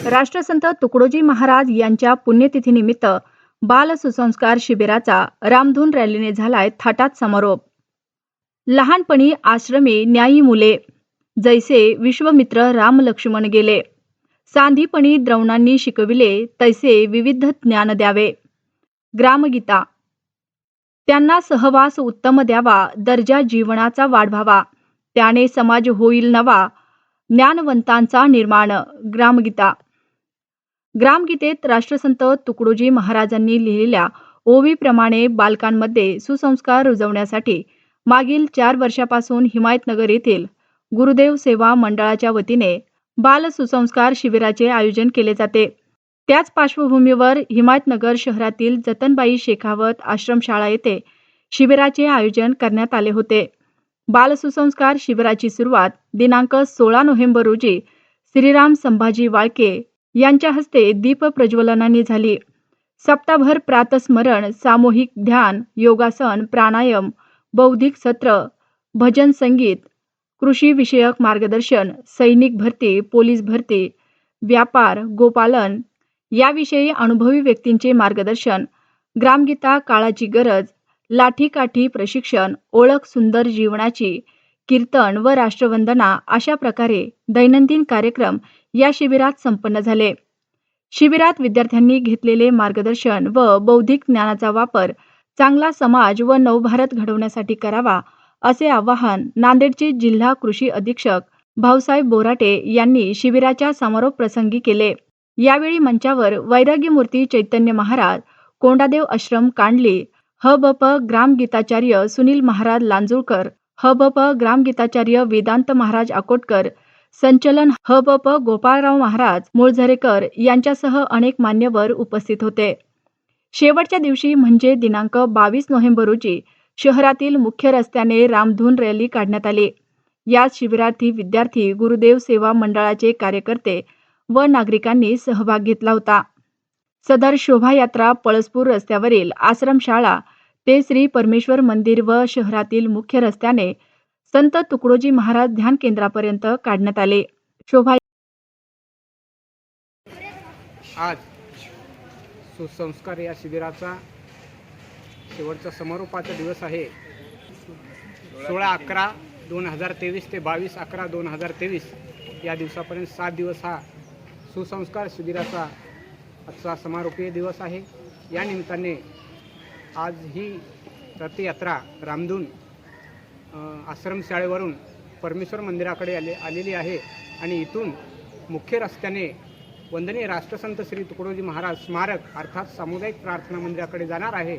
राष्ट्रसंत तुकडोजी महाराज यांच्या पुण्यतिथीनिमित्त बाल सुसंस्कार शिबिराचा रामधून रॅलीने झालाय थाटात समारोप। लहानपणी आश्रमी न्यायी मुले, जैसे विश्वमित्र राम लक्ष्मण गेले, सांधीपणी द्रोणांनी शिकविले, तैसे विविध ज्ञान द्यावे। ग्रामगीता। त्यांना सहवास उत्तम द्यावा, दर्जा जीवनाचा वाढवावा, त्याने समाज होईल नवा, ज्ञानवंतांचा निर्माण। ग्रामगीता। ग्रामगीतेत राष्ट्रसंत तुकडोजी महाराजांनी लिहिलेल्या ओवीप्रमाणे बालकांमध्ये सुसंस्कार रुजवण्यासाठी मागील 4 वर्षापासून हिमायतनगर येथील गुरुदेव सेवा मंडळाच्या वतीने बाल सुसंस्कार शिबिराचे आयोजन केले जाते। त्याच पार्श्वभूमीवर हिमायतनगर शहरातील जतनबाई शेखावत आश्रमशाळा येथे शिबिराचे आयोजन करण्यात आले होते। बाल सुसंस्कार शिबिराची सुरुवात दिनांक 16 नोव्हेंबर रोजी श्रीराम संभाजी वाळके यांच्या हस्ते दीप प्रज्वलनाने झाली। सप्ताहभर प्रातस्मरण, सामूहिक ध्यान, योगासन, प्राणायाम, बौद्धिक सत्र, भजन संगीत, कृषी विषयक मार्गदर्शन, सैनिक भरती, पोलीस भरती, व्यापार, गोपालन याविषयी अनुभवी व्यक्तींचे मार्गदर्शन, ग्रामगीता काळाची गरज, लाठीकाठी प्रशिक्षण, ओळख सुंदर जीवनाची, कीर्तन व राष्ट्रवंदना अशा प्रकारे दैनंदिन कार्यक्रम या शिबिरात संपन्न झाले। शिबिरात विद्यार्थ्यांनी घेतलेले मार्गदर्शन व बौद्धिक ज्ञानाचा वापर चांगला समाज व नवभारत घडवण्यासाठी करावा, असे आवाहन नांदेडचे जिल्हा कृषी अधीक्षक भाऊसाहेब बोराटे यांनी शिबिराच्या समारोप प्रसंगी केले। यावेळी मंचावर वैराग्यमूर्ती चैतन्य महाराज, कोंडादेव आश्रम कांडली, ह.ब.प. ग्रामगीताचार्य सुनील महाराज लांजुळकर, ह.ब.प. ग्रामगीताचार्य वेदांत महाराज अकोटकर, संचलन ह.ब.प. गोपाळराव महाराज मुळझरेकर यांच्यासह अनेक मान्यवर उपस्थित होते। शेवटच्या दिवशी म्हणजे दिनांक 22 नोव्हेंबर रोजी शहरातील मुख्य रस्त्याने रामधून रॅली काढण्यात आली। यात शिबिरार्थी विद्यार्थी, गुरुदेव सेवा मंडळाचे कार्यकर्ते व नागरिकांनी सहभाग घेतला होता। सदर शोभायात्रा पळसपूर रस्त्यावरील आश्रमशाळा ते श्री परमेश्वर मंदिर व शहरातील मुख्य रस्त्याने संत तुकडोजी महाराज ध्यान केंद्रापर्यंत काढण्यात आले। शोभा आज सुसंस्कार या शिबिराचा शेवटचा समारोपाचा दिवस आहे। 16/11/2023 ते 22/11/2023 या दिवसापर्यंत 7 दिवस हा सुसंस्कार शिबिराचा आजचा समारोपीय दिवस आहे। या निमित्ताने आज ही रथयात्रा रामधून आश्रमशाळेवरून परमेश्वर मंदिराकडे आलेली आहे आणि इथून मुख्य रस्त्याने वंदनीय राष्ट्रसंत श्री तुकडोजी महाराज स्मारक अर्थात सामुदायिक प्रार्थना मंदिराकडे जाणार आहे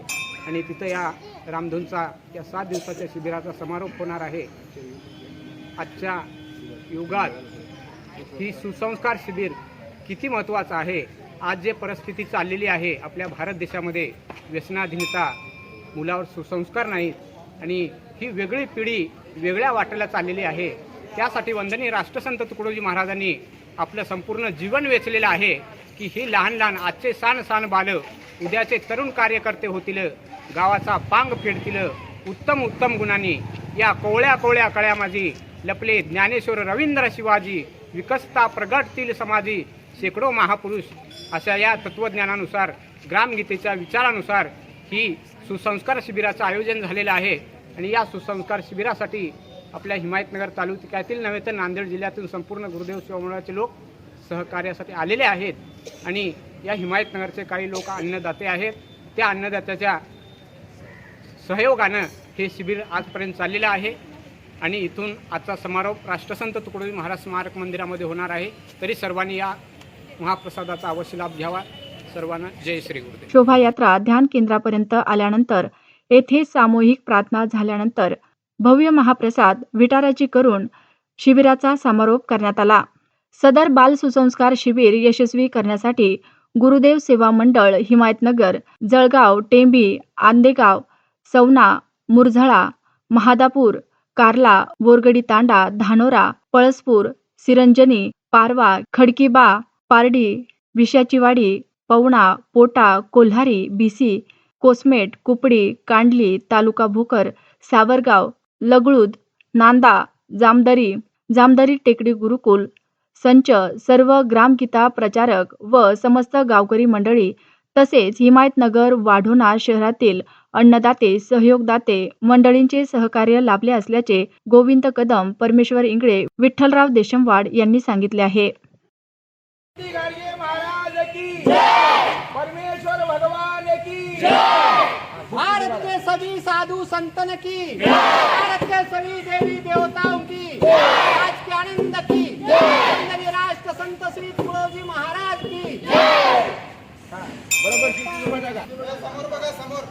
आणि तिथं या रामधूनचा या 7 दिवसाच्या शिबिराचा समारोप होणार आहे। आजच्या युगात ही सुसंस्कार शिबिर किती महत्त्वाचं आहे। आज जे परिस्थिती चाललेली आहे आपल्या भारत देशामध्ये, व्यसनाधीनता, मुलावर सुसंस्कार नाहीत आणि ही वेगळी पिढी वेगळ्या वाटेला चाललेली आहे। त्यासाठी वंदनीय राष्ट्रसंत तुकडोजी महाराजांनी आपलं संपूर्ण जीवन वेचलेलं आहे की ही लहान लहान आजचे सान बाल उद्याचे तरुण कार्यकर्ते होतील, गावाचा पांग फेडतील, उत्तम उत्तम गुणांनी या कोवळ्या कळ्या माझी लपले ज्ञानेश्वर रवींद्र शिवाजी, विकसता प्रगटतील समाजी शेकडो महापुरुष अशा या तत्वज्ञानानुसार ग्रामगीतेच्या विचारानुसार ही सुसंस्कार शिबिराचं आयोजन झालेलं आहे। आणि या सुसंस्कार शिबिरासाठी आपल्या हिमायतनगर तालुक्यातील नव्हे तर नांदेड जिल्ह्यातून संपूर्ण गुरुदेव सेवा मंडळाचे लोक सहकार्यासाठी आलेले आहेत आणि या हिमायतनगरचे काही लोक अन्नदाते आहेत। त्या अन्नदात्याच्या सहयोगानं हे शिबिर आजपर्यंत चाललेलं आहे आणि इथून आजचा समारोप राष्ट्रसंत तुकडोजी महाराज स्मारक मंदिरामध्ये होणार आहे। तरी सर्वांनी या महाप्रसादाचा अवश्य लाभ घ्यावा। सर्वांना जय श्री गुरुदेव। शोभायात्रा ध्यान केंद्रापर्यंत आल्यानंतर येथे सामूहिक प्रार्थना झाल्यानंतर भव्य महाप्रसाद विटाराची करून शिबिराचा समारोप करण्यात आला। सदर बाल सुसंस्कार शिबिर यशस्वी करण्यासाठी गुरुदेव सेवा मंडळ हिमायतनगर, जळगाव, टेंभी, आंदेगाव, सवना, मुरझळा, महादापूर, कार्ला, बोरगडी तांडा, धानोरा, पळसपूर, सिरंजनी, पारवा, खडकीबा, पारडी, विशाचीवाडी, पवना, पोटा, कोल्हारी, बीसी, कोसमेट, कुपडी, कांडली, तालुका भोकर, सावरगाव, लगळूद, नांदा, जामदारी टेकडी गुरुकुल, संच, सर्व ग्रामगीता प्रचारक व समस्त गावकरी मंडळी तसेच हिमायतनगर वाढोणा शहरातील अन्नदाते, सहयोगदाते मंडळींचे सहकार्य लाभले असल्याचे गोविंद कदम, परमेश्वर इंगळे, विठ्ठलराव देशमवाड यांनी सांगितले आहे. गाडगे महाराज की जय, परमेश्वर भगवान की जय, भारत के सभी साधु संतन की जय, भारत के सभी देवी देवताओं की जय, आज के आनंद की जय, वंदनीय राष्ट्र संत श्री तुकडोजी महाराज की जय. बरोबर समोर बघा, समोर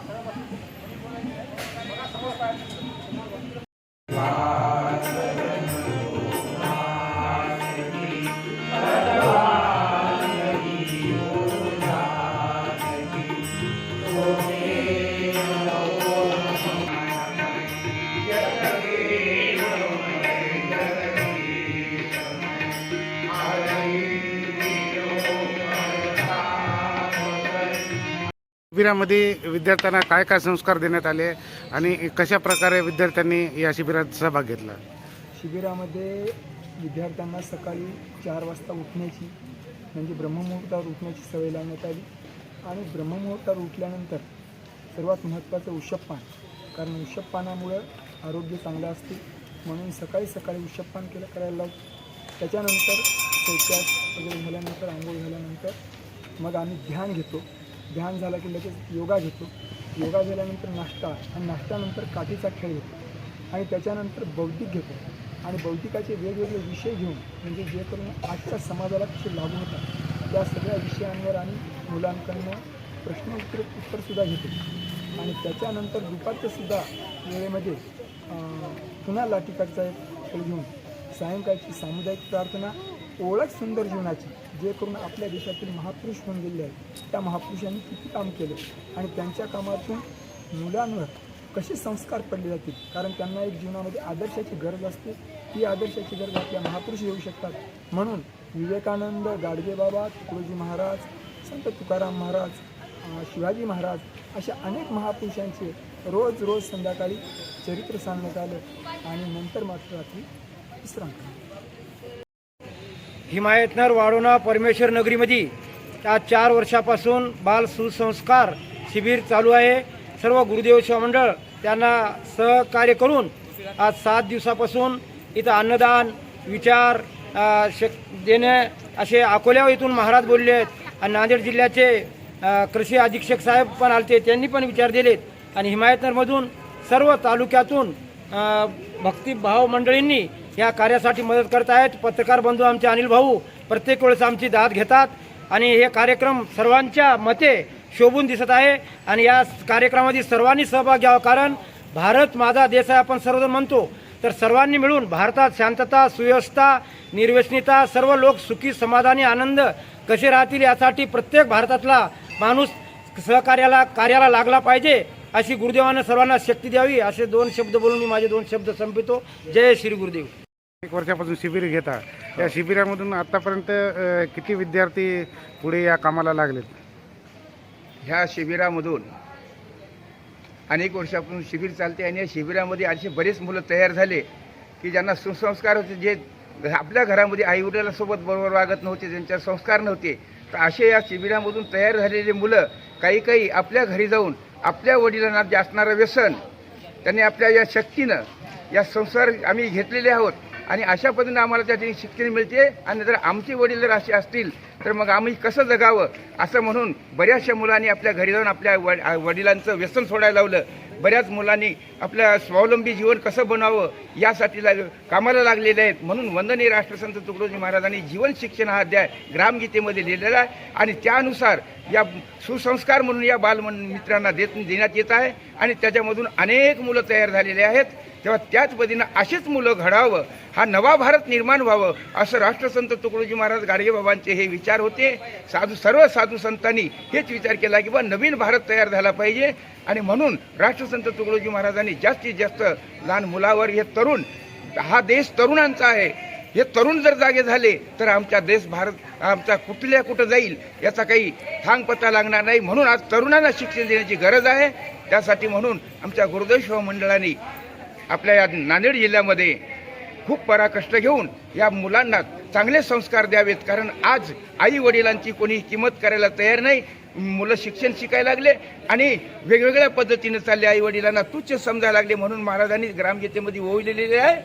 शिबिरामध्ये विद्यार्थ्यांना काय काय संस्कार देण्यात आले आणि कशा प्रकारे विद्यार्थ्यांनी या शिबिरात सहभाग घेतला? शिबिरामध्ये विद्यार्थ्यांना सकाळी 4 वाजता उठण्याची म्हणजे ब्रह्ममुहूर्तावर उठण्याची सवय लावण्यात आली आणि ब्रह्ममुहूर्तावर उठल्यानंतर सर्वात महत्त्वाचं उषःपान, कारण उषःपानामुळं आरोग्य चांगलं असते म्हणून सकाळी उषःपान करायला लावतो. त्याच्यानंतर शौचास वगैरे झाल्यानंतर आंघोळ झाल्यानंतर मग आम्ही ध्यान घेतो. ध्यान झालं की लगेच योगा घेतो. योगा झाल्यानंतर नाश्ता आणि नाश्त्यानंतर काठीचा खेळ घेतो आणि त्याच्यानंतर बौद्धिक घेतो आणि बौद्धिकाचे वेगवेगळे विषय घेऊन म्हणजे जे करून आजच्या समाजाला कसे लागू होतात त्या सगळ्या विषयांवर आम्ही मुलांकडनं उत्तरसुद्धा घेतो आणि त्याच्यानंतर दुपारच्यासुद्धा वेळेमध्ये पुन्हा लाठीकाठचा एक खेळ घेऊन सायंकाळची सामुदायिक प्रार्थना, ओळख सुंदर जीवनाची, जे करून आपल्या देशातील महापुरुष होऊन गेले आहेत त्या महापुरुषांनी किती काम केले आणि त्यांच्या कामातून मुलांवर कसे संस्कार पडले जातील, कारण त्यांना एक जीवनामध्ये आदर्शाची गरज असते. ती आदर्शाची गरज आपल्या महापुरुष येऊ शकतात. म्हणून विवेकानंद, गाडगेबाबा, तुकडोजी महाराज, संत तुकाराम महाराज, शिवाजी महाराज अशा अनेक महापुरुषांचे रोज संध्याकाळी चरित्र सांगण्यात आलं आणि नंतर मात्र रात्री विश्राम. हिमायतनगर वाढोणा परमेश्वर नगरीमध्ये त्या 4 वर्षापासून बाल सुसंस्कार शिबिर चालू आहे. सर्व गुरुदेव सेवा मंडळ त्यांना सहकार्य करून आज 7 दिवसापासून इथं अन्नदान, विचार देणे असे अकोल्यावर इथून महाराज बोलले आहेत आणि नांदेड जिल्ह्याचे कृषी अधीक्षक साहेब पण आलते, त्यांनी पण विचार दिलेत आणि हिमायतनगरमधून सर्व तालुक्यातून भक्तिभाव मंडळींनी या कार्यासाठी मदत करत आहेत. पत्रकार बंधू आमचे अनिल भाऊ प्रत्येक वेळेस आमची दाद घेतात आणि हे कार्यक्रम सर्वांच्या मते शोभून दिसत आहे आणि या कार्यक्रमामध्ये सर्वांनी सहभाग घ्यावा, कारण भारत माझा देश आहे आपण सर्वजण म्हणतो, तर सर्वांनी मिळून भारतात शांतता, सुव्यवस्था, निर्व्यसनीता, सर्व लोक सुखी, समाधानी, आनंद कसे राहतील यासाठी प्रत्येक भारतातला माणूस कार्याला लागला पाहिजे अशी गुरुदेवानं सर्वांना शक्ती द्यावी. असे 2 शब्द बोलून मी माझे 2 शब्द संपवितो. जय श्री गुरुदेव. 1 वर्षापासून शिबिर घेता, या शिबिरामधून आतापर्यंत किती विद्यार्थी पुढे या कामाला लागलेत? ह्या शिबिरामधून अनेक वर्षापासून शिबिर चालते आणि या शिबिरामध्ये असे बरेच मुलं तयार झाले की ज्यांना सुसंस्कार होते, जे आपल्या घरामध्ये आईवडिलांसोबत बरोबर वागत नव्हते, ज्यांच्यावर संस्कार नव्हते, तर असे या शिबिरामधून तयार झालेले मुलं काही आपल्या घरी जाऊन आपल्या वडिलांना जे असणारं व्यसन त्यांनी आपल्या या शक्तीनं या संस्कार आम्ही घेतलेले आहोत आणि अशा पद्धतीने आम्हाला त्या ठिकाणी शिक्षण मिळते. आणि जर आमचे वडील जर असे असतील तर मग आम्ही कसं जगावं असं म्हणून बऱ्याचशा मुलांनी आपल्या घरी जाऊन आपल्या वडिलांचं व्यसन सोडायला लावलं. बऱ्याच मुलांनी आपल्या स्वावलंबी जीवन कसं बनावं यासाठी कामाला लागलेले आहेत. म्हणून वंदनीय राष्ट्रसंत तुकडोजी महाराजांनी जीवन शिक्षण हा अध्याय ग्रामगीतेमध्ये लिहिलेला आहे आणि त्यानुसार या सुसंस्कार म्हणून या बालमित्रांना देण्यात येत आहे आणि त्याच्यामधून अनेक मुलं तयार झालेले आहेत. तेव्हा त्याच पद्धतीनं अशीच मुलं घडावं, हा नवा भारत निर्माण व्हावं असं राष्ट्रसंत तुकडोजी महाराज गाडगेबाबांचे हे विचार होते. सर्व साधू संतांनी हेच विचार केला की बा नवीन भारत तयार झाला पाहिजे आणि म्हणून राष्ट्रसंत तुकडोजी महाराजांनी जास्तीत जास्त लहान मुलावर हे तरुण, हा देश तरुणांचा आहे, हे तरुण जर जागे झाले तर आमचा देश भारत आमचा कुठं जाईल याचा काही थांग पत्ता लागणार नाही. म्हणून आज तरुणांना शिक्षण देण्याची गरज आहे. त्यासाठी म्हणून आमच्या गुरुदेव सेवा मंडळाने आपल्या या नांदेड जिल्ह्यामध्ये खूप पराकष्ट घेऊन या मुलांना चांगले संस्कार द्यावेत. कारण आज आई वडिलांची कोणी किंमत करायला तयार नाही. मुलं शिक्षण शिकायला लागले आणि वेगवेगळ्या पद्धतीने चालले, आई वडिलांना तुच्छ समजायला लागले. म्हणून महाराजांनी ग्रामगीतेमध्ये ओवलेले आहे,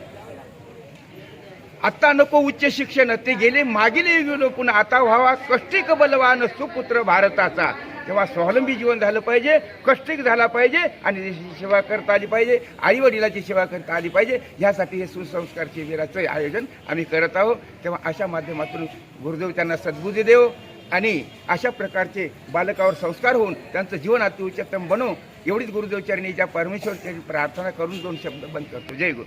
आता नको उच्च शिक्षण, ते गेले मागील युग पुन्हा आता व्हावा कष्टिक बलवान सुपुत्र भारताचा. तेव्हा स्वावलंबी जीवन झालं पाहिजे, कष्टिक झाला पाहिजे आणि देशाची सेवा करता आली पाहिजे, आई वडिलाची सेवा करता आली पाहिजे. यासाठी हे सुसंस्कार शिबिराचं आयोजन आम्ही करत आहोत. तेव्हा अशा माध्यमातून गुरुदेव त्यांना सद्बुद्धी देव आणि अशा प्रकारचे बालकावर संस्कार होऊन त्यांचं जीवन अतिउच्चतम बनव, एवढीच गुरुदेव चरणीच्या परमेश्वर प्रार्थना करून 2 शब्द बंद करतो. जय गुरु.